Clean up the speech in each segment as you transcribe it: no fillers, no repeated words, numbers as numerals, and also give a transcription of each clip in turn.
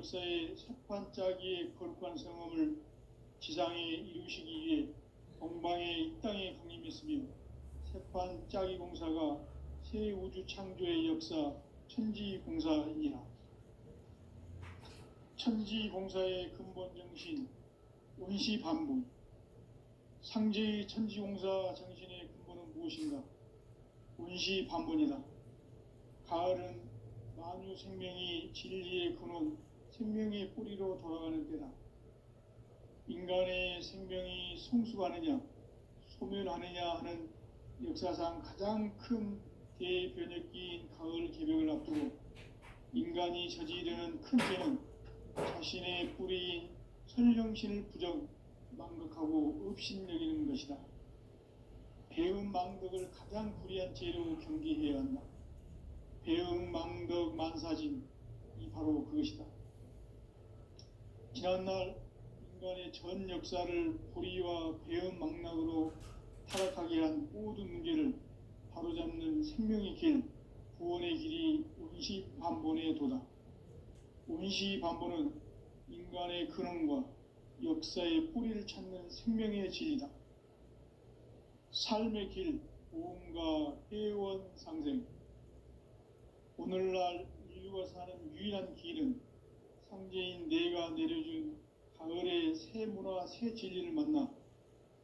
역사의 세판짜기의 거룩한 성함을 지상에 이루시기 위해 동방의 이 땅에 강림했으며 세판짜기 공사가 새 우주 창조의 역사 천지공사이니라. 천지공사의 근본 정신 원시반분. 상제의 천지공사 정신의 근본은 무엇인가? 원시반분이다. 가을은 만유 생명이 진리의 근원, 생명의 뿌리로 돌아가는 때다. 인간의 생명이 성숙하느냐, 소멸하느냐 하는 역사상 가장 큰 대변혁기인 가을 개벽을 앞두고 인간이 저지르는 큰 죄는 자신의 뿌리인 선령신을 부정, 망각하고 업신여기는 것이다. 배음 망덕을 가장 불의한 죄로 경계해야 한다. 배음 망덕 만사진, 이 바로 그것이다. 지난날 인간의 전 역사를 불의와 배음 망락으로 타락하게 한 모든 문제를 바로잡는 생명의 길, 구원의 길이 원시반본의 도다. 원시반본은 인간의 근원과 역사의 뿌리를 찾는 생명의 진리다. 삶의 길, 보험과 회원 상생. 오늘날 인류가 사는 유일한 길은 상제인 내가 내려준 가을의 새 문화, 새 진리를 만나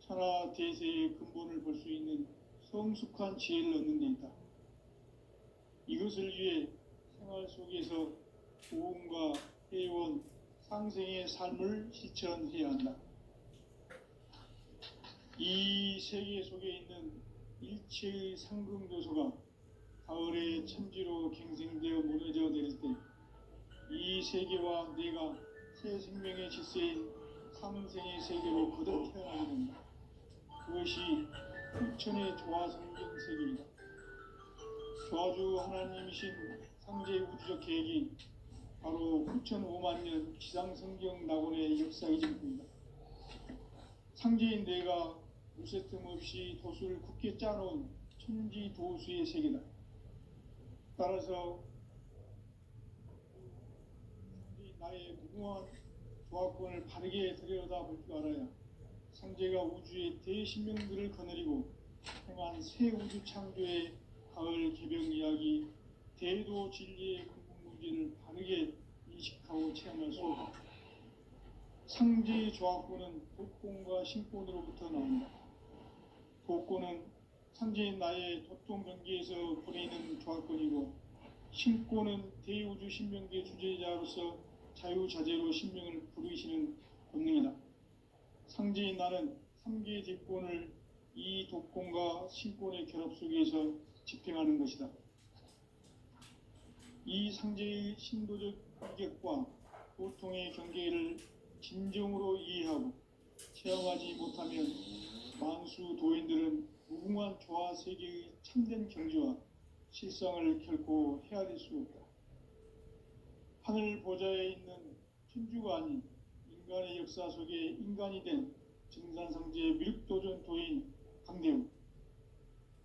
천하 대세의 근본을 볼 수 있는 성숙한 지혜를 얻는 데 있다. 이것을 위해 생활 속에서 보험과 회원, 상생의 삶을 실천해야 한다. 이 세계 속에 있는 일체의 상금 요소가 가을의 천지로 갱생되어 무너져 내릴 때 이 세계와 내가 새 생명의 질서인 상생의 세계로 거듭 태어나게 된다. 그것이 부천의 조화성경 세계이다. 조화주 하나님이신 상제의 우주적 계획이 바로 9,5만 년 지상성경 낙원의 역사이실 뿐이다. 상제인 내가 무쇠 틈 없이 도수를 굳게 짜놓은 천지도수의 세계다. 따라서 상제인 나의 무궁한 조화권을 바르게 들여다볼 줄 알아야 상제가 우주의 대신명들을 거느리고 행한 새 우주 창조의 가을 개벽 이야기, 대도 진리의 근본 문제를 바르게 인식하고 체험할 수 있다. 상제의 조화권은 도권과 신권으로부터 나온다. 도권은 상제인 나의 도통 경계에서 보내는 조화권이고, 신권은 대우주 신명계 주제자로서 자유자재로 신명을 부르시는 본능이다. 상제인 나는 3개의 뒷권을 이 도권과 신권의 결합 속에서 집행하는 것이다. 이 상제의 신도적 위격과 보통의 경계를 진정으로 이해하고 체험하지 못하면 만수 도인들은 무궁한 조화 세계의 참된 경지와 실상을 결코 헤아릴 수 없다. 하늘 보좌에 있는 천주가 아닌 인간의 역사 속에 인간이 된 증산상제의 미륵도전 도인 강대우,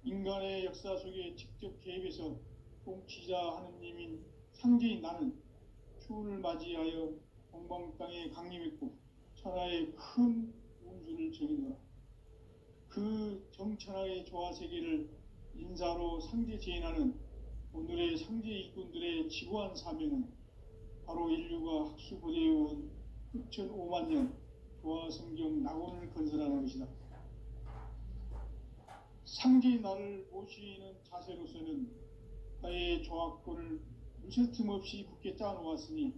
인간의 역사 속에 직접 개입해서 통치자 하느님인 상제인 나는 추운을 맞이하여 동방 땅에 강림했고 천하의 큰 운수를 정의노라. 그 정천하의 조화세계를 인사로 상제 제인하는 오늘의 상제 일꾼들의 지구한 사명은 바로 인류가 학수고대해온 9,5만 년 조화성경 낙원을 건설하는 것이다. 상제의 나를 모시는 자세로서는 나의 조화권을 무쇠 틈 없이 굳게 짜놓았으니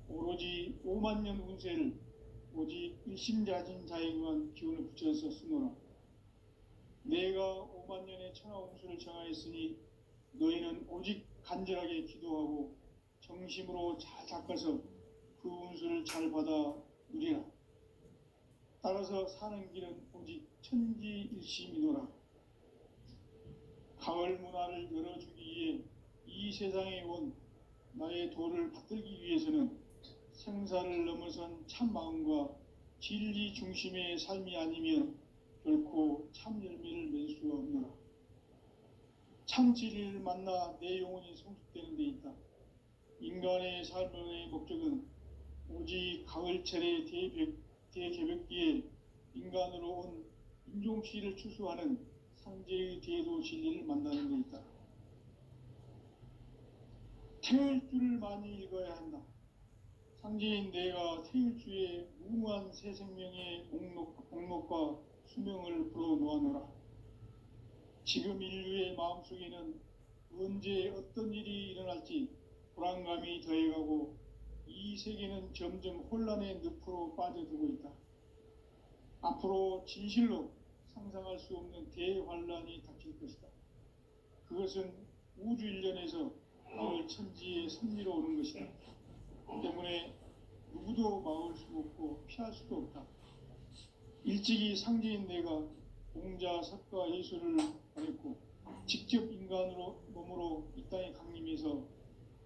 오로지 5만 년 운세를 오직 일심자진 자에게만 기운을 붙여서 쓰노라. 내가 5만 년의 천하 운수를 정하였으니 너희는 오직 간절하게 기도하고 정심으로 잘 닦아서 그 운수를 잘 받아 누리라. 따라서 사는 길은 오직 천지일심이노라. 가을 문화를 열어주기 위해 이 세상에 온 나의 도를 받들기 위해서는 생사를 넘어선 참 마음과 진리 중심의 삶이 아니면 결코 참 열매를 맺을 수가 없노라. 참 진리를 만나 내 영혼이 성숙되는 데 있다. 인간의 삶의 목적은 오직 가을철의 대개벽기에 인간으로 온 인종치를 추수하는 상제의 대도 진리를 만나는 데 있다. 태울 줄을 많이 읽어야 한다. 상제인 내가 태울 주의 무궁한 새 생명의 목록과 수명을 불어놓아노라. 지금 인류의 마음속에는 언제 어떤 일이 일어날지 불안감이 더해가고 이 세계는 점점 혼란의 늪으로 빠져들고 있다. 앞으로 진실로 상상할 수 없는 대환란이 닥칠 것이다. 그것은 우주 일련에서 가을 천지의 섭리로 오는 것이다. 때문에 누구도 막을 수 없고 피할 수도 없다. 일찍이 상제인 내가 공자, 석가, 예수를 보냈고 직접 인간으로 몸으로 이 땅에 강림해서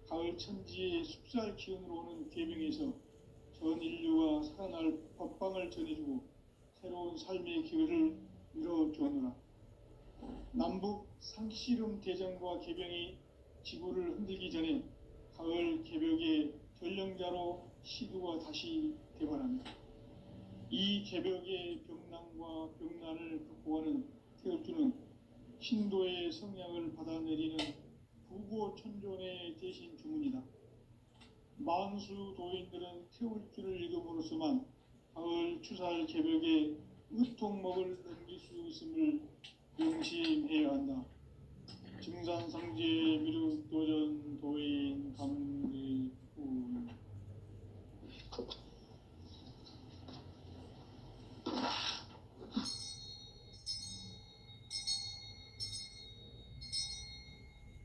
가을 천지의 숲살 기운으로 오는 계명에서 전 인류가 살아날 법방을 전해주고 새로운 삶의 기회를 이뤄주었노라. 남북 상씨름 대전과 개병이 지구를 흔들기 전에 가을 개벽의 전령자로 시두가 다시 되관합니다. 이 개벽의 병난과 병난을 극복하는 태울주는 신도의 성향을 받아내리는 부고천존의 대신 주문이다. 만수 도인들은 태울주를 읽음으로써만 가을 추살 개벽에 으통목을 넘길 수 있음을 명심해야 한다. 증산상제 미륵도전 도인 감리후.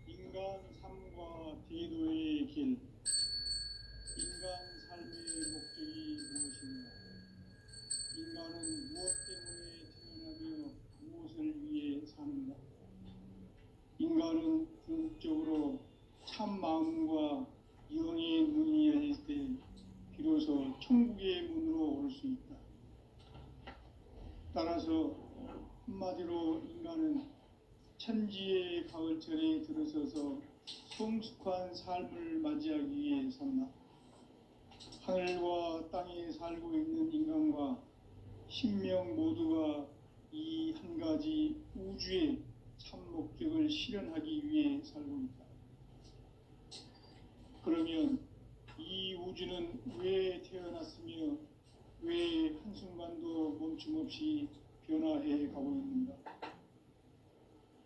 인간 삶과 대도의 길. 인간 삶의 목적이 무엇인가? 인간은 무엇 때문에 태어나며 무엇을 위해 사는가? 인간은 궁극적으로 참 마음과 영의 문이 열릴 때 비로소 천국의 문으로 오를 수 있다. 따라서 한마디로 인간은 천지의 가을철에 들어서서 성숙한 삶을 맞이하기 위해 산다. 하늘과 땅에 살고 있는 인간과 신명 모두가 이 한 가지 우주의 참 목적을 실현하기 위해 살고 있다. 그러면 이 우주는 왜 태어났으며 왜 한순간도 멈춤없이 변화해 가고 있는가?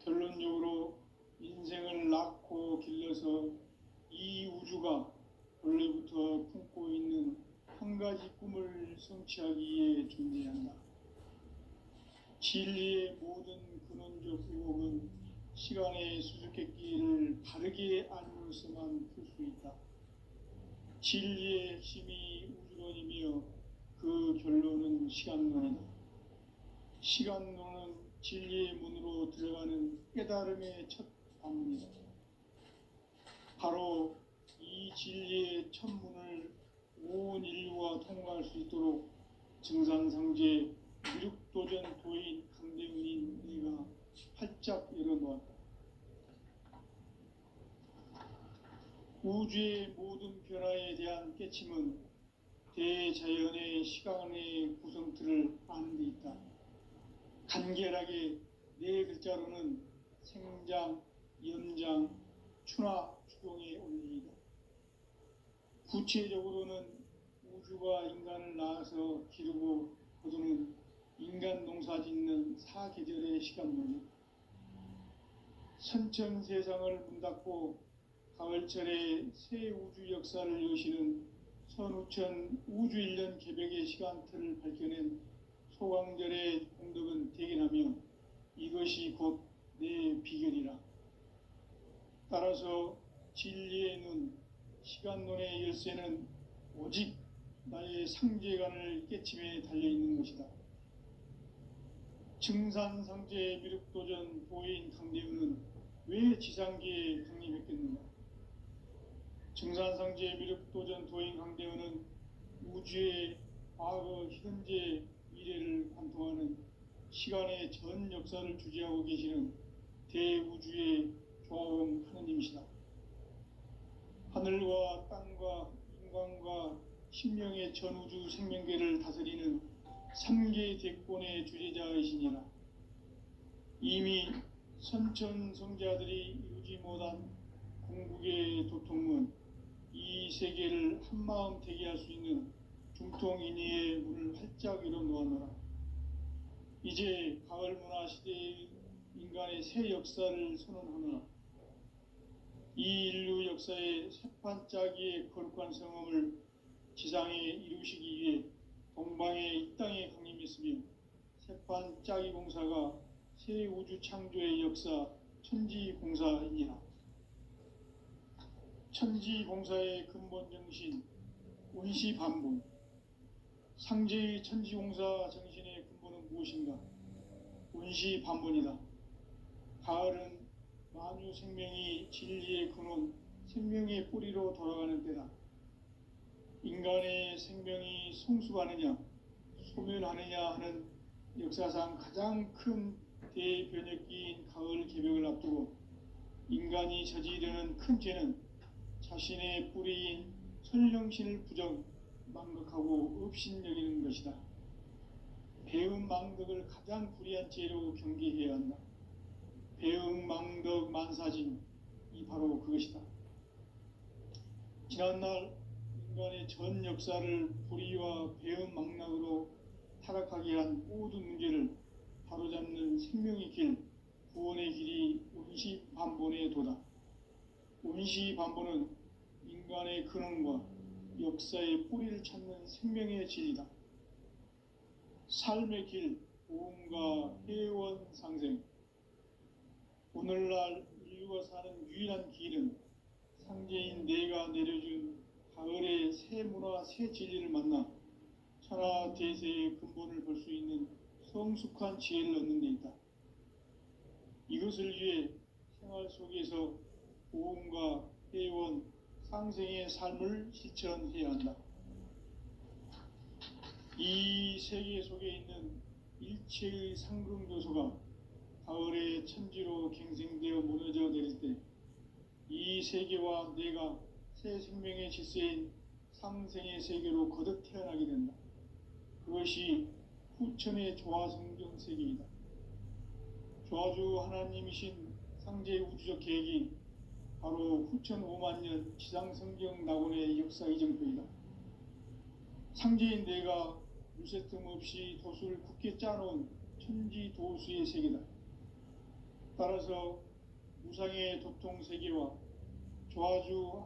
결론적으로 인생을 낳고 길러서 이 우주가 원래부터 품고 있는 한 가지 꿈을 성취하기 위해 존재한다. 진리의 모든 근원적 의혹은 시간의 수수께끼를 바르게 알므로서만 풀 수 있다. 진리의 핵심이 우주론이며 그 결론은 시간론이다. 시간론은 진리의 문으로 들어가는 깨달음의 첫 방문이다. 바로 이 진리의 첫 문을 온 인류가 통과할 수 있도록 증산상제 미륵도전 도인 강대훈인 내가 활짝 열어놓았다. 우주의 모든 변화에 대한 깨침은 대자연의 시간의 구성틀을 아는 데 있다. 간결하게 네 글자로는 생장, 연장, 추나 추동의 원리이다. 구체적으로는 우주가 인간을 낳아서 기르고 거두는 인간 농사 짓는 사계절의 시간론이다. 선천 세상을 문닫고 가을철에 새 우주 역사를 여시는 선우천 우주 일년 개벽의 시간틀을 밝혀낸 소강절의 공덕은 대견하며 이것이 곧 내 비결이라. 따라서 진리의 눈, 시간론의 열쇠는 오직 나의 상제관을 깨침에 달려있는 것이다. 증산상제 미륵도전 도인 강대훈은 왜 지상계에 강림했겠는가? 증산상제 미륵도전 도인 강대훈은 우주의 과거, 현재, 미래를 관통하는 시간의 전 역사를 주재하고 계시는 대우주의 조화원 하느님이시다. 하늘과 땅과 인간과 신명의 전우주 생명계를 다스리는 3계 대권의 주제자이시니라. 이미 선천성자들이 이루지 못한 공국의 도통은 이 세계를 한마음 되게 할 수 있는 중통인의의 문을 활짝 열어 놓았노라. 이제 가을 문화 시대의 인간의 새 역사를 선언하노라. 이 인류 역사의 새판짜기의 거룩한 성험을 지상에 이루시기 위해 동방의 이 땅에 강림했으며 새판짜기 공사가 새 우주 창조의 역사 천지공사이니라. 천지공사의 근본 정신 운시반본. 상제의 천지공사 정신의 근본은 무엇인가? 운시반본이다. 가을은 만유 생명이 진리의 근원, 생명의 뿌리로 돌아가는 때다. 인간의 생명이 성숙하느냐, 소멸하느냐 하는 역사상 가장 큰 대변혁기인 가을 개벽을 앞두고 인간이 저지르는 큰 죄는 자신의 뿌리인 선령신을 부정, 망각하고 업신여기는 것이다. 배은망덕을 가장 불의한 죄로 경계해야 한다. 배은망덕 만사진이 바로 그것이다. 지난날 인간의 전 역사를 불의와 배은망락으로 타락하게 한 모든 문제를 바로잡는 생명의 길, 구원의 길이 운시반본의 도다. 운시반본은 인간의 근원과 역사의 뿌리를 찾는 생명의 진리다. 삶의 길, 보험과 회원 상생. 오늘날 인류가 사는 유일한 길은 상제인 내가 내려준 가을의 새 문화, 새 진리를 만나 천하 대세의 근본을 볼 수 있는 성숙한 지혜를 얻는 데 있다. 이것을 위해 생활 속에서 보험과 회원, 상생의 삶을 실천해야 한다. 이 세계 속에 있는 일체의 상승교소가 가을의 천지로 갱생되어 무너져 내릴 때 이 세계와 내가 새 생명의 질서인 상생의 세계로 거듭 태어나게 된다. 그것이 후천의 조화성경 세계이다. 조화주 하나님이신 상제의 우주적 계획이 바로 후천 5만년 지상성경 낙원의 역사 이정표이다. 상제인 내가 무쇠 틈 없이 도수를 굳게 짜놓은 천지도수의 세계다. 따라서 무상의 도통 세계와 조화주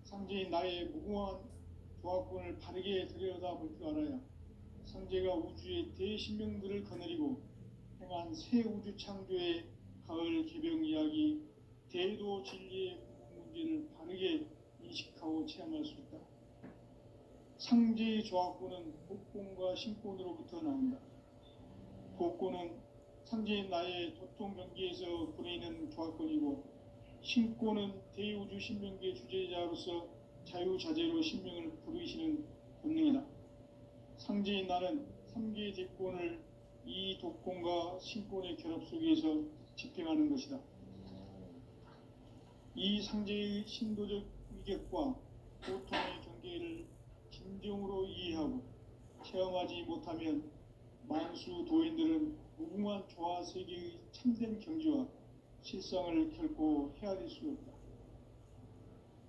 상제인 나의 무궁한 조화권을 바르게 들여다볼 줄 알아야 상제가 우주의 대신명들을 거느리고 행한 새 우주 창조의 가을 개병 이야기, 대도 진리의 문제를 바르게 인식하고 체험할 수 있다. 상제의 조화권은 복권과 신권으로부터 나온다. 복권은 상제인 나의 도통 경계에서 부리는 조화권이고, 신권은 대우주 신명계 주제자로서 자유자재로 신명을 부르시는 본능이다. 상제인 나는 3개의 대권을 이 독권과 신권의 결합 속에서 집행하는 것이다. 이 상제의 신도적 위격과 고통의 경계를 진정으로 이해하고 체험하지 못하면 만수 도인들은 무궁한 조화 세계의 참된 경지와 실상을 결코 헤아릴 수 없다.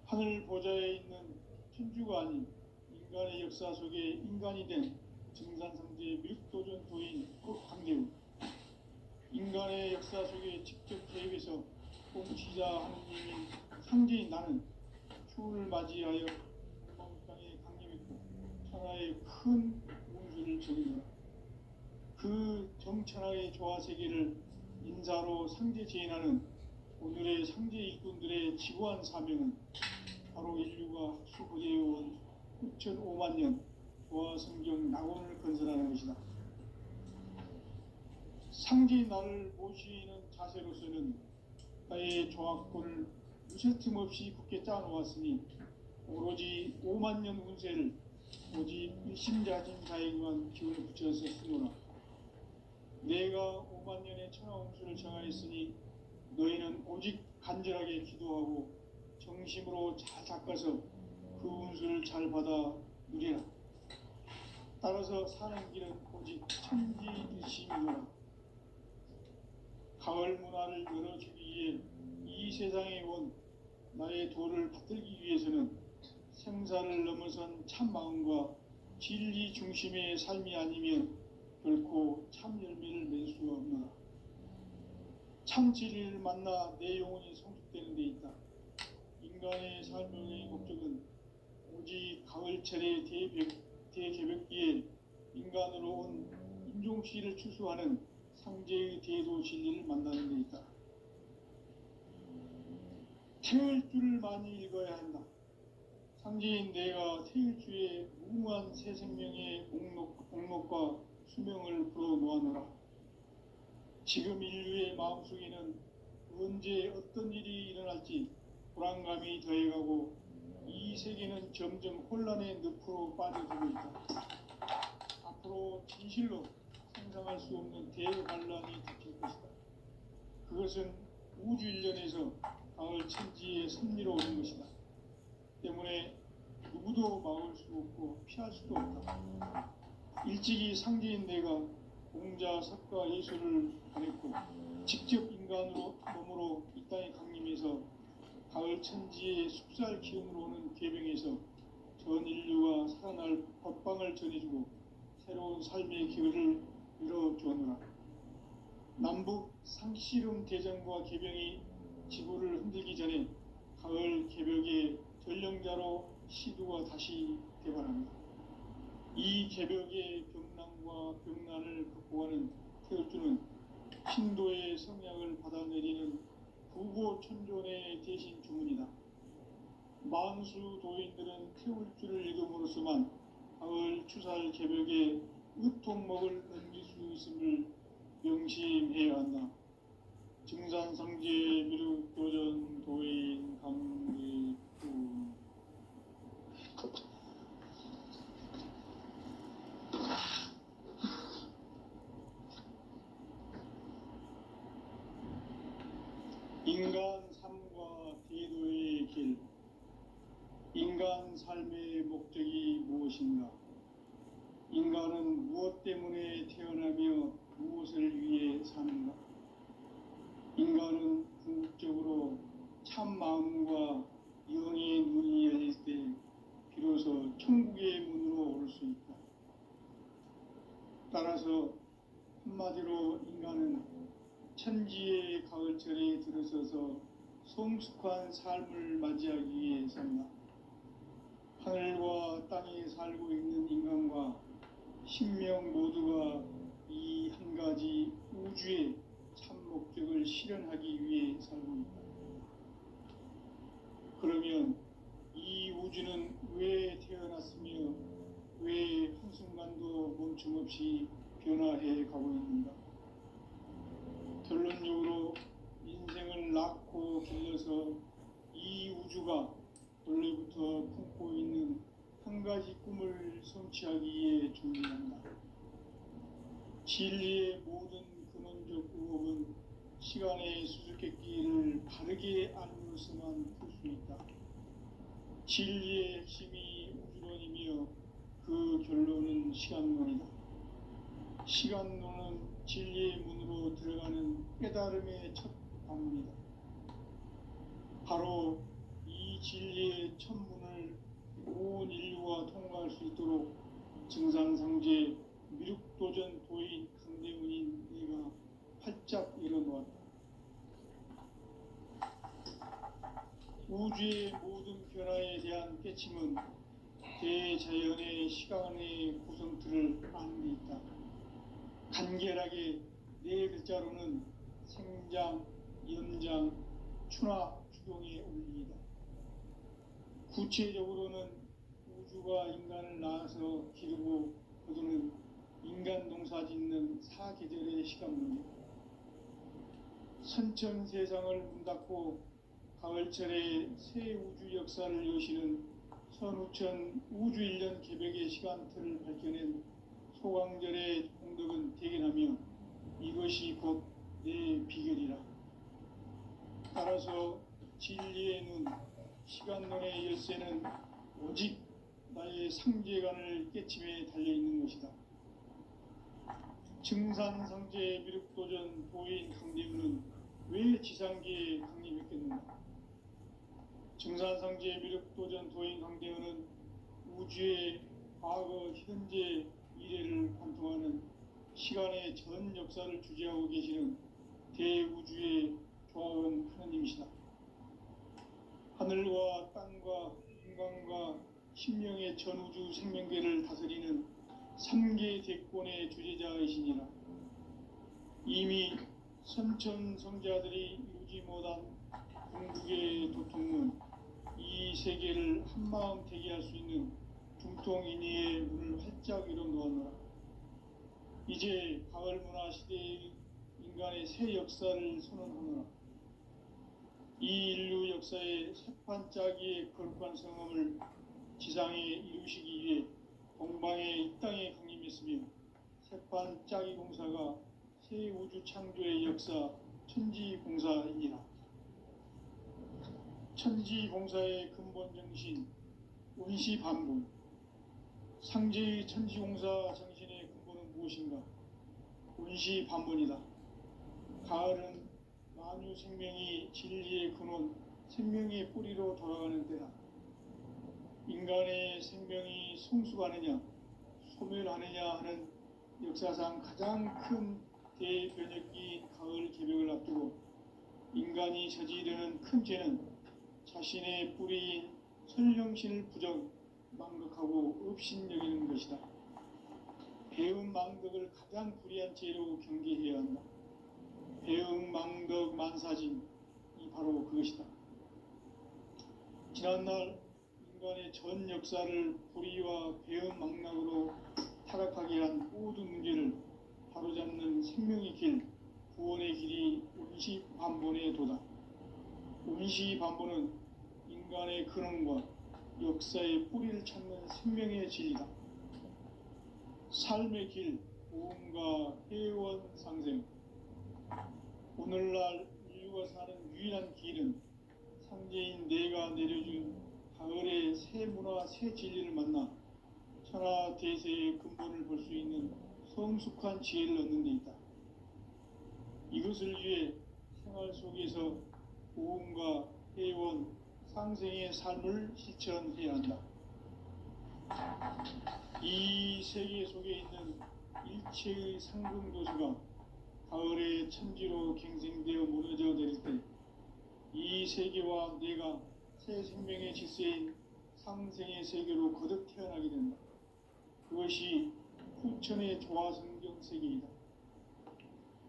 하늘 보좌에 있는 천주가 아닌 인간의 역사 속에 인간이 된 증산상제의 밀도전 도인 강대우, 인간의 역사 속에 직접 개입해서 공치자 하느님인 상제인 나는 추운을 맞이하여 동방 땅에 강림했고 천하의 큰 운수를 적이노라. 그 정천하의 조화 세계를 인사로 상제 제인하는 오늘의 상제 일꾼들의 지구한 사명은 바로 인류가 학수고대해온 6,500년 조화 성경 낙원을 건설하는 것이다. 상제인 나를 모시는 자세로서는 나의 조화권을 무쇠틈 없이 굳게 짜놓았으니 오로지 5만 년 운세를 오직 일심자진 자에게만 기운을 붙여서 쓰노라. 내가 5만 년의 천하 운수를 정하였으니 너희는 오직 간절하게 기도하고 정심으로 잘 닦아서 그 운수를 잘 받아 누리라. 따라서 사는 길은 오직 천지듯이니라. 가을 문화를 열어주기 위해 이 세상에 온 나의 도를 받들기 위해서는 생사를 넘어선 참 마음과 진리 중심의 삶이 아니면 결코 참 열매를 맺을 수가 없노라. 참 진리를 만나 내 영혼이 성숙되는 데 있다. 인간의 삶의 목적은 오직 가을철의 대개벽기에 인간으로 온 인종시를 추수하는 상제의 대도 진리를 만나는 데 있다. 태울 줄을 많이 읽어야 한다. 상제인 내가 태울 주의 무궁한 새 생명의 목록과 수명을 풀어놓아노라. 지금 인류의 마음속에는 언제 어떤 일이 일어날지 불안감이 더해가고 이 세계는 점점 혼란의 늪으로 빠져들고 있다. 앞으로 진실로 상상할 수 없는 대환란이 닥칠 것이다. 그것은 우주 일련에서 가을 천지의 섭리로 오는 것이다. 때문에 누구도 막을 수 없고 피할 수도 없다. 일찍이 상제인 내가 공자, 석가, 예술을 보냈고 직접 인간으로 몸으로 이 땅에 강림해서 가을 천지의 숲살 기운으로 오는 계병에서 전 인류가 살아날 법방을 전해주고 새로운 삶의 기회를 열어주었노라. 남북 상씨름 대전과 계병이 지구를 흔들기 전에 가을 개벽의 전령자로 시두가 다시 개발합니다. 이 개벽의 병난과 병난을 극복하는 태울주는 신도의 성약을 받아내리는 부고천존의 대신 주문이다. 만수 도인들은 태울주를 읽음으로써만 가을 추살 개벽의 으통목을 넘길 수 있음을 명심해야 한다. 증산상제 미륵도전 도인 강리구. 인간 삶과 대도의 길. 인간 삶의 목적이 무엇인가? 인간은 무엇 때문에 태어나며 무엇을 위해 사는가? 인간은 궁극적으로 참 마음과 영의 눈이 열릴 때 비로소 천국의 문으로 올 수 있다. 따라서 한마디로 인간은 천지의 가을철에 들어서서 성숙한 삶을 맞이하기 위해 산다. 하늘과 땅에 살고 있는 인간과 신명 모두가 이 한 가지 우주의 참 목적을 실현하기 위해 살고 있다. 그러면 이 우주는 왜 태어났으며 왜 한순간도 멈춤없이 변화해 가고 있는가? 결론적으로 인생을 낳고 길러서 이 우주가 원래부터 품고 있는 한 가지 꿈을 성취하기 위해 존재한다. 진리의 모든 근원적 의혹은 시간의 수수께끼를 바르게 알므로서만 풀 수 있다. 진리의 핵심이 우주론이며 그 결론은 시간론이다. 시간론은 진리의 문으로 들어가는 깨달음의 첫 방문이다. 바로 이 진리의 첫 문을 온 인류가 통과할 수 있도록 증산상제 미륵도전 도인 강대문인 내가 활짝 열어놓았다. 우주의 모든 변화에 대한 깨침은 대자연의 시간의 구성틀을 아는 데 있다. 간결하게 네 글자로는 생장, 연장, 추나 추동의 원리이다. 구체적으로는 우주가 인간을 낳아서 기르고 거두는 인간 농사 짓는 사계절의 시간론이다. 선천 세상을 문 닫고 가을철에 새 우주 역사를 여시는 선우천 우주일년 개벽의 시간틀을 밝혀낸 소강절의 공덕은 대견하며 이것이 곧 내 비결이라. 따라서 진리의 눈, 시간론의 열쇠는 오직 나의 상제관을 깨침에 달려있는 것이다. 증산상제 미륵도전 도인 강대우는 왜 지상계에 강림했겠는가? 증산상제 미륵도전 도인 강대우는 우주의 과거, 현재, 미래를 관통하는 시간의 전 역사를 주재하고 계시는 대우주의 조화원 하나님이시다. 하늘과 땅과 인간과 심령의 전우주 생명계를 다스리는 삼계 대권의 주재자이시니라. 이미 선천성자들이 이루지 못한 궁극의 도통문, 이 세계를 한마음 되게 할 수 있는 중통인의의 문을 활짝 열어 놓았노라. 이제 가을 문화 시대의 인간의 새 역사를 선언하노라. 이 인류 역사의 새판짜기의 거룩한 성함을 지상에 이루시기 위해 동방의 이 땅에 강림했으며 새판짜기 공사가 새 우주 창조의 역사 천지봉사이니라. 천지봉사의 근본 정신 운시반분. 상제의 천지공사 정신의 근본은 무엇인가? 운시반분이다. 가을은 만유 생명이 진리의 근원, 생명의 뿌리로 돌아가는 때다. 인간의 생명이 성숙하느냐, 소멸하느냐 하는 역사상 가장 큰 대변혁기인 가을 개벽을 앞두고 인간이 저지르는 큰 죄는 자신의 뿌리인 설령신을 망각하고 업신여기는 것이다. 배음 망덕을 가장 불의한 죄로 경계해야 한다. 배음 망덕 만사진이 바로 그것이다. 지난날 인간의 전 역사를 불의와 배음 망락으로 타락하게 한 모든 문제를 바로잡는 생명의 길, 구원의 길이 운시반본의 도다. 운시반본은 인간의 근원과 역사의 뿌리를 찾는 생명의 진리다. 삶의 길, 보험과 회원 상생. 오늘날 인류가 사는 유일한 길은 상제인 내가 내려준 가을의 새 문화, 새 진리를 만나 천하 대세의 근본을 볼 수 있는 성숙한 지혜를 얻는 데 있다. 이것을 위해 생활 속에서 보험과 회원, 상생의 삶을 실천해야 한다. 이 세계 속에 있는 일체의 상승도시가 가을의 천지로 갱생되어 무너져 내릴 때 이 세계와 내가 새 생명의 질서인 상생의 세계로 거듭 태어나게 된다. 그것이 후천의 조화성경 세계이다.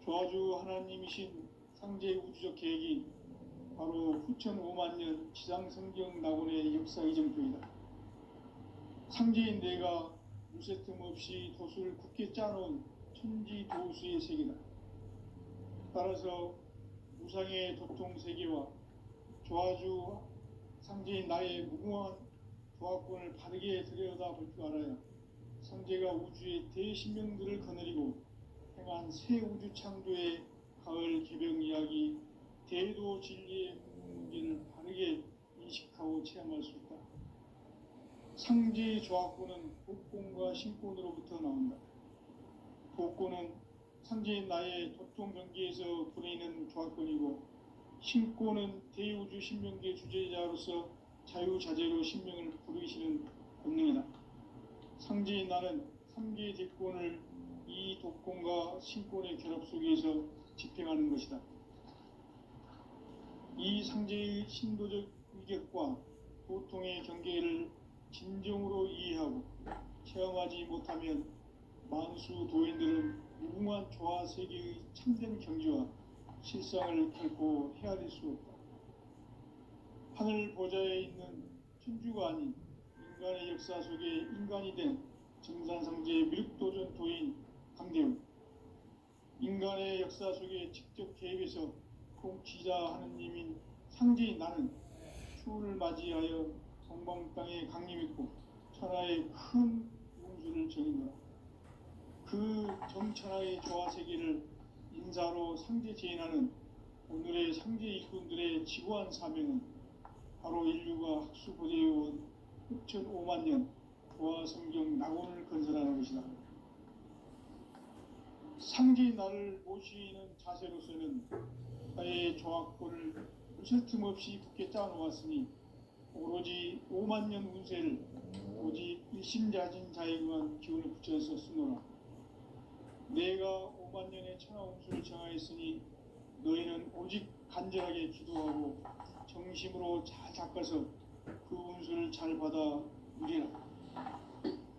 조화주 하나님이신 상제 우주적 계획이 바로 후천 5만년 지상성경 낙원의 역사 이정표이다. 상제인 내가 무쇠 틈 없이 도수를 굳게 짜놓은 천지도수의 세계다. 따라서 무상의 도통세계와 조화주 상제인 나의 무궁한 조화권을 바르게 들여다볼 줄 알아야 상제가 우주의 대신명들을 거느리고 행한 새 우주 창조의 가을 개벽 이야기, 대도 진리의 문제를 바르게 인식하고 체험할 수 있다. 상제의 조화권은 복권과 신권으로부터 나온다. 복권은 상제인 나의 도통 경계에서 부리는 조화권이고, 신권은 대우주 신명계 주제자로서 자유자재로 신명을 부르시는 본능이다. 상제인 나는 3개의 대권을 이 독권과 신권의 결합 속에서 집행하는 것이다. 이 상제의 신도적 위격과 도통의 경계를 진정으로 이해하고 체험하지 못하면 만수 도인들은 무궁한 조화 세계의 참된 경지와 실상을 결코 헤아릴 수 없다. 하늘 보좌에 있는 천주가 아닌 인간의 역사 속에 인간이 된 증산상제 미륵도전 도인 강대우. 인간의 역사 속에 직접 개입해서 통치자 하느님인 상제인 나는 추후를 맞이하여 동방 땅에 강림했고 천하의 큰 운수를 정의노라. 그 정천하의 조화 세계를 인사로 상제 재인하는 오늘의 상제 일꾼들의 지구한 사명은 바로 인류가 학수고대해온 6,500만 년 도화 성경 낙원을 건설하는 것이다. 상제인 나를 모시는 자세로서는 나의 조합권을 무슨 틈없이 굳게 짜놓았으니 오로지 5만 년 운세를 오직 일심자진 자에게만 기운을 붙여서 쓰노라. 내가 5만 년의 천하 운수를 정하였으니 너희는 오직 간절하게 기도하고 정심으로 잘 닦아서 그 운수를 잘 받아 누리라.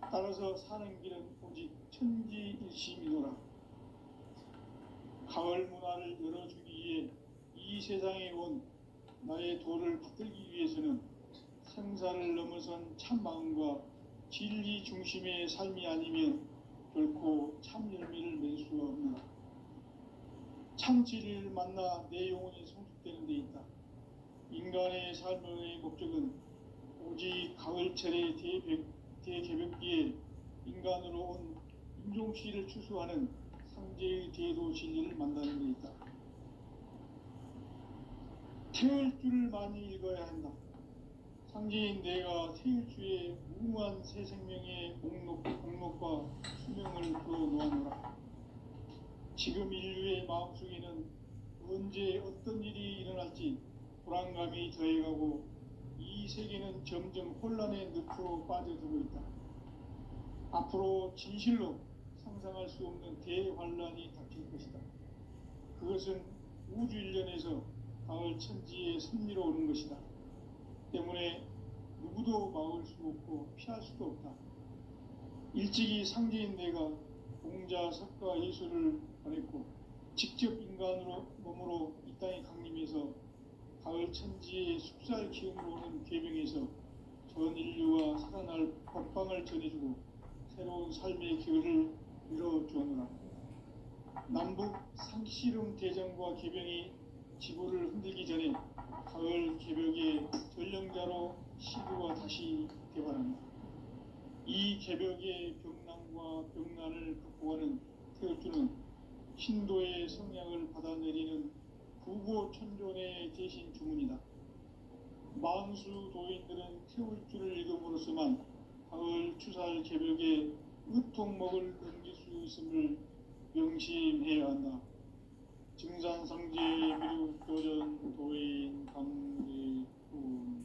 따라서 사는 길은 오직 천지일심이노라. 가을 문화를 열어주기 위해 이 세상에 온 나의 도를 받들기 위해서는 생사를 넘어선 참 마음과 진리 중심의 삶이 아니면 결코 참 열매를 맺을 수가 없노라. 참 진리를 만나 내 영혼이 성숙되는 데 있다. 인간의 삶의 목적은 오직 가을철의 대개벽기에 인간으로 온 인종시를 추수하는 상제의 대도 진리를 만나는 데 있다. 태일주를 많이 읽어야 한다. 상제인 내가 태일주의 무궁한 새 생명의 목록과 수명을 풀어놓아노라. 지금 인류의 마음속에는 언제 어떤 일이 일어날지 불안감이 더해가고 이 세계는 점점 혼란의 늪으로 빠져들고 있다. 앞으로 진실로 상상할 수 없는 대환란이 닥칠 것이다. 그것은 우주 일련에서 가을 천지의 섭리로 오는 것이다. 때문에 누구도 막을 수 없고 피할 수도 없다. 일찍이 상제인 내가 공자, 석가, 예수를 보냈고 직접 인간으로 몸으로 이 땅에 강림해서 가을 천지의 숙살 기운으로 오는 계명에서 전 인류가 살아날 법방을 전해주고 새로운 삶의 기회를 열어주었노라. 남북 상씨름 대전과 계병이 지구를 흔들기 전에 가을 개벽의 전령자로 시구가 다시 개발한다. 이 개벽의 병난과 병난을 극복하는 태울주는 신도의 성향을 받아내리는 구고천존의 대신 주문이다. 만수 도인들은 태울주를 읽음으로써만 가을 추살 개벽의 으통목을 넘길 수 있음을 명심해야 한다. 증산상제 미륵도전 도인 강대군.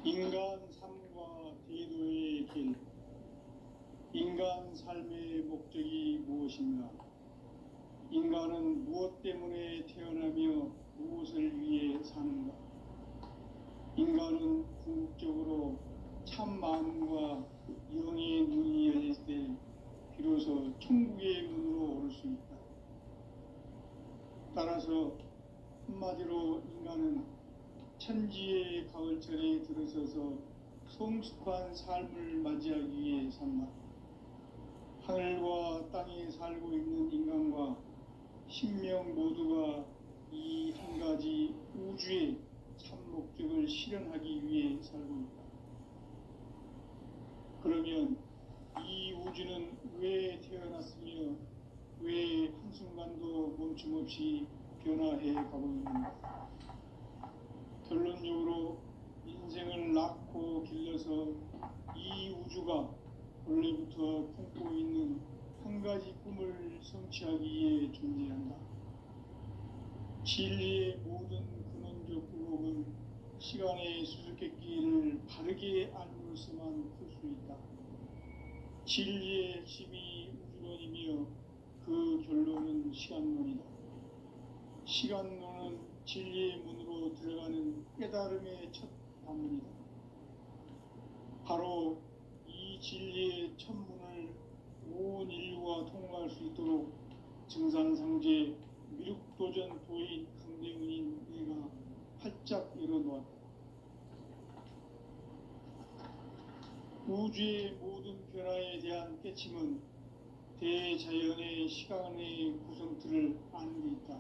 인간 삶과 대도의 길. 인간 삶의 목적이 무엇인가? 인간은 무엇 때문에 태어나며 무엇을 위해 사는가? 인간은 궁극적으로 참 마음과 영의 눈이 열릴 때 비로소 천국의 문으로 올 수 있다. 따라서 한마디로 인간은 천지의 가을철에 들어서서 성숙한 삶을 맞이하기 위해 산다. 하늘과 땅에 살고 있는 인간과 신명 모두가 이 한 가지 우주의 참 목적을 실현하기 위해 살고 있다. 그러면 이 우주는 왜 태어났으며 왜 한순간도 멈춤없이 변화해 가고 있는가? 결론적으로 인생을 낳고 길러서 이 우주가 원래부터 품고 있는 한 가지 꿈을 성취하기 위해 존재한다. 진리의 모든 근원적 의혹은 시간의 수수께끼를 바르게 알므로서만 풀 수 있다. 진리의 핵심이 우주론이며 그 결론은 시간론이다. 시간론은 진리의 문으로 들어가는 깨달음의 첫 방문이다. 바로 이 진리의 첫 문을 온 인류가 통과할 수 있도록 증산상제 미륵도전 도인 강대군인 내가 활짝 열어놓았다. 우주의 모든 변화에 대한 깨침은 대자연의 시간의 구성틀을 아는 데 있다.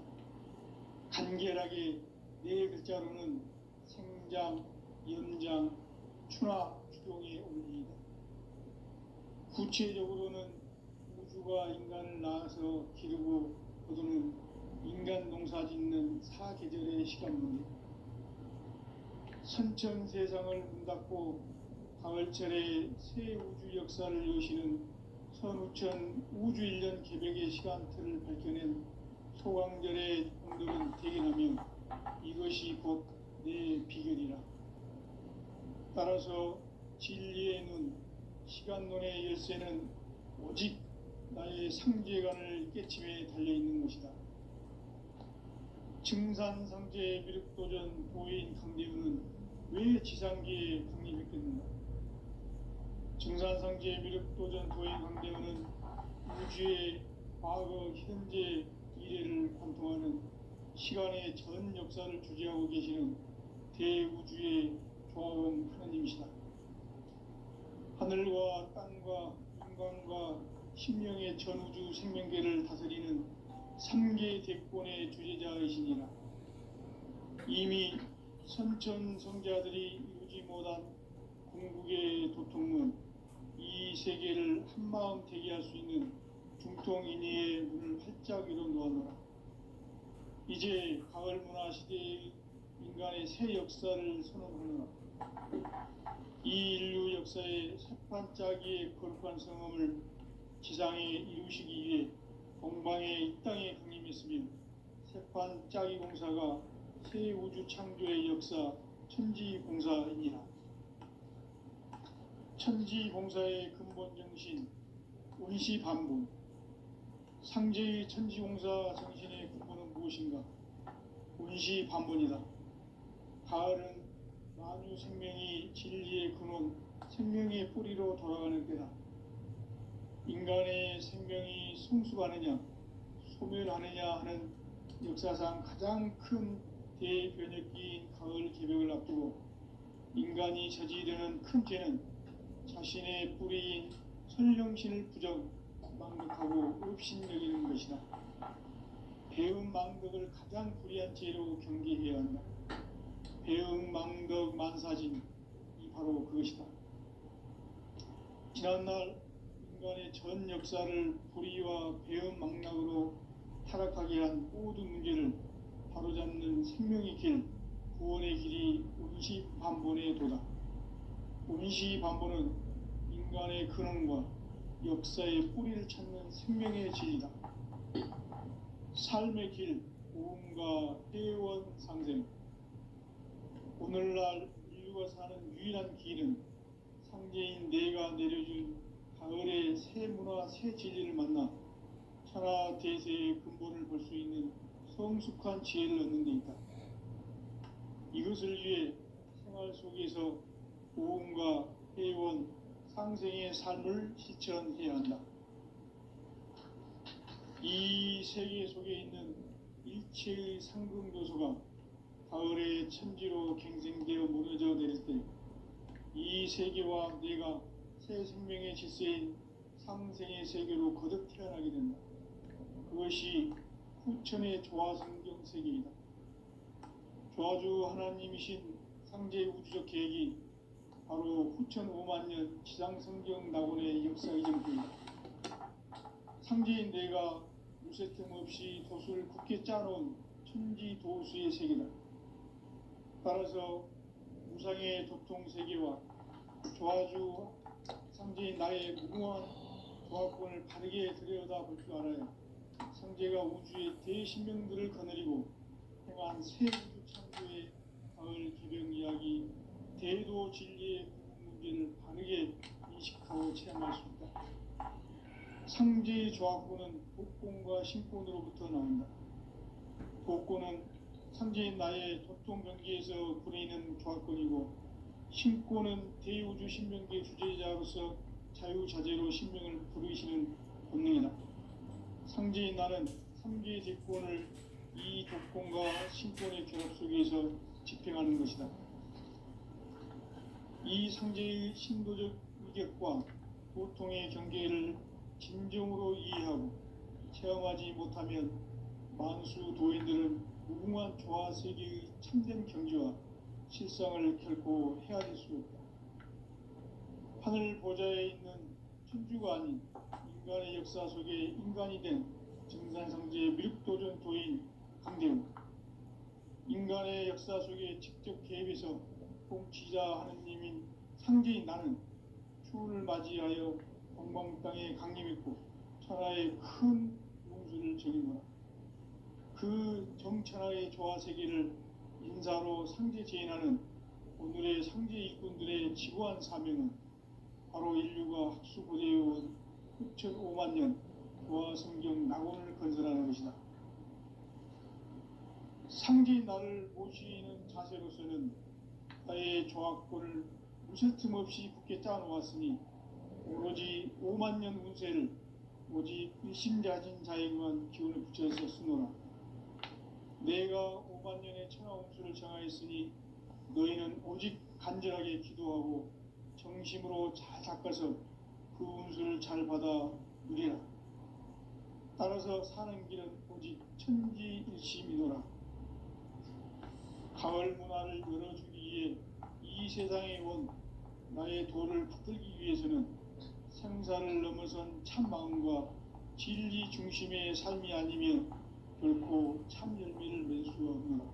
간결하게 네 글자로는 생장, 연장, 추나 추동의 원리이다. 구체적으로는 우주가 인간을 낳아서 기르고 거두는 인간 농사 짓는 사계절의 시간문이 선천 세상을 문 닫고 가을철에 새 우주 역사를 여시는 선우천 우주 1년 개백의 시간틀을 밝혀낸 소강절의 공덕은 대견하며 이것이 곧 내 비결이라. 따라서 진리의 눈, 시간론의 열쇠는 오직 나의 상제관을 깨침에 달려있는 것이다. 증산상제 미륵도전 도인 강대우는 왜 지상기에 강림했겠는가? 증산상제 미륵도전 도인 강대우는 우주의 과거, 현재, 미래를 관통하는 시간의 전 역사를 주재하고 계시는 대우주의 조화원 하나님이시다. 하늘과 땅과 인간과 신명의 전우주 생명계를 다스리는 3개 대권의 주재자이시니라. 이미 선천성자들이 이루지 못한 궁극의 도통문, 이 세계를 한마음 대기할 수 있는 중통인의의 문을 활짝 열어 놓아노라. 이제 가을 문화 시대의 인간의 새 역사를 선언하노라. 이 인류 역사의 새판짜기의 거룩한 성험을 지상에 이루시기 위해 동방의 이 땅에 강림했으며 새판짜기 공사가 새 우주 창조의 역사 천지공사이니라. 천지공사의 근본 정신 운시반본. 상제의 천지공사 정신의 근본은 무엇인가? 운시반본이다. 가을은 만유 생명이 진리의 근원, 생명의 뿌리로 돌아가는 때다. 인간의 생명이 성숙하느냐, 소멸하느냐 하는 역사상 가장 큰 대변혁기인 가을 개벽을 앞두고 인간이 저지르는 큰 죄는 자신의 뿌리인 설령신을 부정, 망덕하고 업신여기는 것이다. 배음 망덕을 가장 불의한 죄로 경계해야 한다. 배음 망덕 만사진이 바로 그것이다. 지난날 인간의 전 역사를 불의와 배음 망락으로 타락하게 한 모든 문제를 바로잡는 생명의 길, 구원의 길이 운시반본의 도다. 운시반본은 인간의 근원과 역사의 뿌리를 찾는 생명의 진리다. 삶의 길, 오음과 회원 상생. 오늘날 인류가 사는 유일한 길은 상제인 내가 내려준 가을의 새 문화, 새 진리를 만나 천하 대세의 근본을 볼 수 있는 성숙한 지혜를 얻는 데 있다. 이것을 위해 생활 속에서 오음과 회원, 상생의 삶을 실천해야 한다. 이 세계 속에 있는 일체의 상승도소가 가을의 천지로 갱생되어 무너져 내릴 때 이 세계와 내가 새 생명의 질서인 상생의 세계로 거듭 태어나게 된다. 그것이 후천의 조화성경 세계이다. 조화주 하나님이신 상제 우주적 계획이 바로 후천 5만년 지상성경 낙원의 역사의 정표이다. 상제인 내가 무쇠 틈 없이 도수를 굳게 짜놓은 천지도수의 세계다. 따라서 무상의 도통세계와 조화주 상제인 나의 무궁한 조화권을 바르게 들여다볼 줄 알아야 상제가 우주의 대신명들을 거느리고 행한 새 우주 창조의 가을 개벽 이야기, 대도 진리의 문제를 바르게 인식하고 체험할 수 있다. 상제의 조화권은 복권과 신권으로부터 나온다. 복권은 상제인 나의 도통 경계에서 부리는 조화권이고, 신권은 대우주 신명계 주제자로서 자유자재로 신명을 부르시는 본능이다. 상제인 나는 3개의 대권을 이 도권과 신권의 결합 속에서 집행하는 것이다. 이 상제의 신도적 위격과 도통의 경계를 진정으로 이해하고 체험하지 못하면 만수 도인들은 무궁한 조화 세계의 참된 경지와 실상을 결코 헤아릴 수 없다. 하늘 보좌에 있는 천주가 아닌 인간의 역사 속에 인간이 된 증산상제의 미륵도전 도인 강대우, 인간의 역사 속에 직접 개입해서 통치자 하느님인 상제인 나는 추운을 맞이하여 동방 땅에 강림했고 천하의 큰 운수를 정인노라. 그 정천하의 조화세계를 인사로 상제 제인하는 오늘의 상제 일꾼들의 지구한 사명은 바로 인류가 학수고대해온 흑천 5만 년 조화성경 낙원을 건설하는 것이다. 상제인 나를 모시는 자세로서는 나의 조합권을 무쇠 틈 없이 굳게 짜놓았으니 오로지 5만 년 운세를 오직 일심자진 자에게만 기운을 붙여서 쓰노라. 내가 5만 년의 천하 운수를 정하였으니 너희는 오직 간절하게 기도하고 정심으로 잘 닦아서 그 운수를 잘 받아 누리라. 따라서 사는 길은 오직 천지일심이노라. 가을 문화를 열어주기 위해 이 세상에 온 나의 도를 붙들기 위해서는 생사를 넘어선 참 마음과 진리 중심의 삶이 아니면 결코 참 열매를 맺을 수 없노라.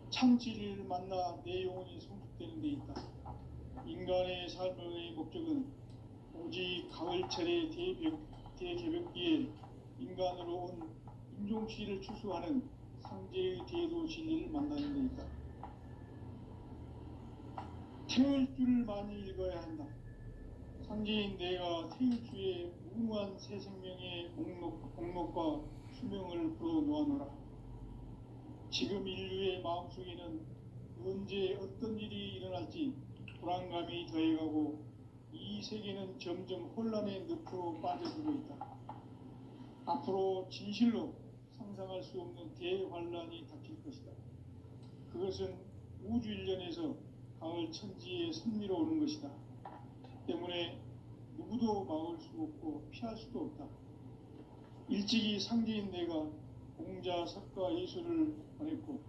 참 진리를 만나 내 영혼이 성숙되는 데 있다. 인간의 삶의 목적은 오직 가을철의 대개벽기에 인간으로 온 인종치를 추수하는 상제의 대도 진리를 만나는 데 있다. 태울 줄을 많이 읽어야 한다. 상제인 내가 태울 주의 무궁한 새 생명의 목록과 수명을 풀어놓아노라. 지금 인류의 마음속에는 언제 어떤 일이 일어날지 불안감이 더해가고 이 세계는 점점 혼란의 늪으로 빠져들고 있다. 앞으로 진실로 상상할 수 없는 대환란이 닥칠 것이다. 그것은 우주 일련에서 가을 천지에 선미로 오는 것이다. 때문에 누구도 막을 수 없고 피할 수도 없다. 일찍이 상제인 내가 공자, 석가, 예수를 보냈고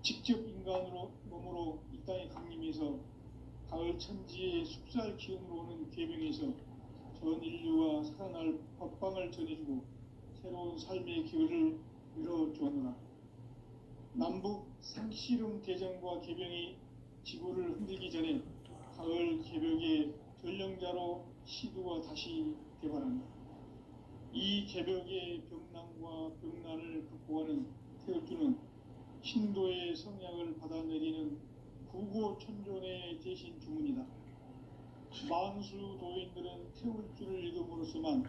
직접 인간으로 몸으로 이 땅에 강림해서 가을 천지의 숙살 기운으로 오는 계명에서 전 인류가 살아날 법방을 전해주고 새로운 삶의 기회를 열어주었노라. 남북 상씨름 대전과 개병이 지구를 흔들기 전에 가을 개벽의 전령자로 시두가 다시 개발한다. 이 개벽의 병난과 병난을 극복하는 태울주는 신도의 성약을 받아내리는 구고천존의 대신 주문이다. 만수 도인들은 태울주를 읽음으로써만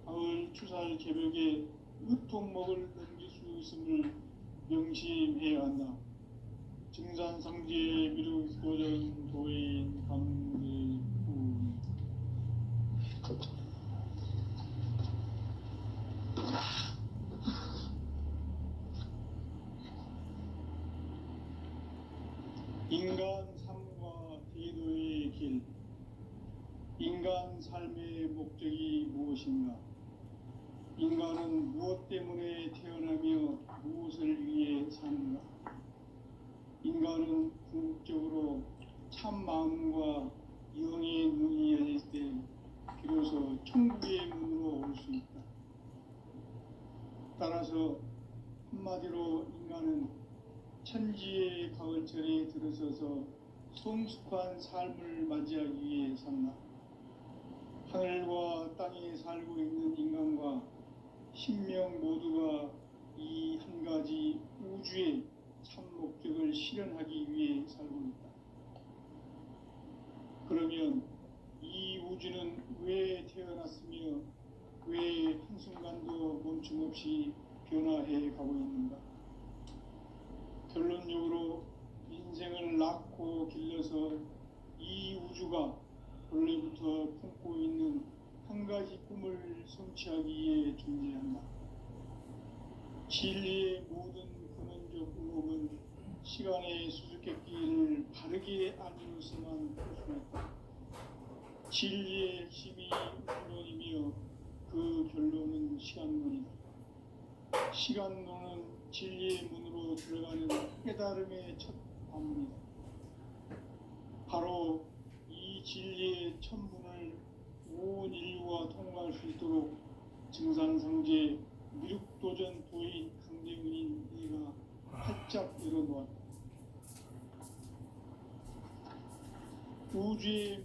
가을 추살 개벽의 으통목을 넘길 수 있음을 명심해야 한다. 증산상제의 미륵도전 도인 강대훈. 인간 삶과 대도의 길. 인간 삶의 목적이 무엇인가? 인간은 무엇 때문에 태어나며 무엇을 위해 사는가? 인간은 궁극적으로 참 마음과 영의 눈이 열릴 때 비로소 천국의 문으로 올 수 있다. 따라서 한마디로 인간은 천지의 가을철에 들어서서 성숙한 삶을 맞이하기 위해 산다. 하늘과 땅에 살고 있는 인간과 신명 모두가 이 한 가지 우주의 참 목적을 실현하기 위해 살고 있다. 그러면 이 우주는 왜 태어났으며 왜 한순간도 멈춤 없이 변화해 가고 있는가? 결론적으로 인생을 낳고 길러서 이 우주가 원래부터 품고 있는 한 가지 꿈을 성취하기 위해 존재한다. 진리의 모든 근원적 의혹은 시간의 수수께끼를 바르게 알면서만 풀 수 있다. 진리의 핵심이 우주론이며 그 결론은 시간론이다. 시간론은 진리의 문으로 들어가는 깨달음의 첫 관문이다. 바로 이 진리의 첫 문을 온 인류가 통과할 수 있도록 증상상제 미륵도전 도인 강대근인 이가 활짝 열어놓았다. 우주의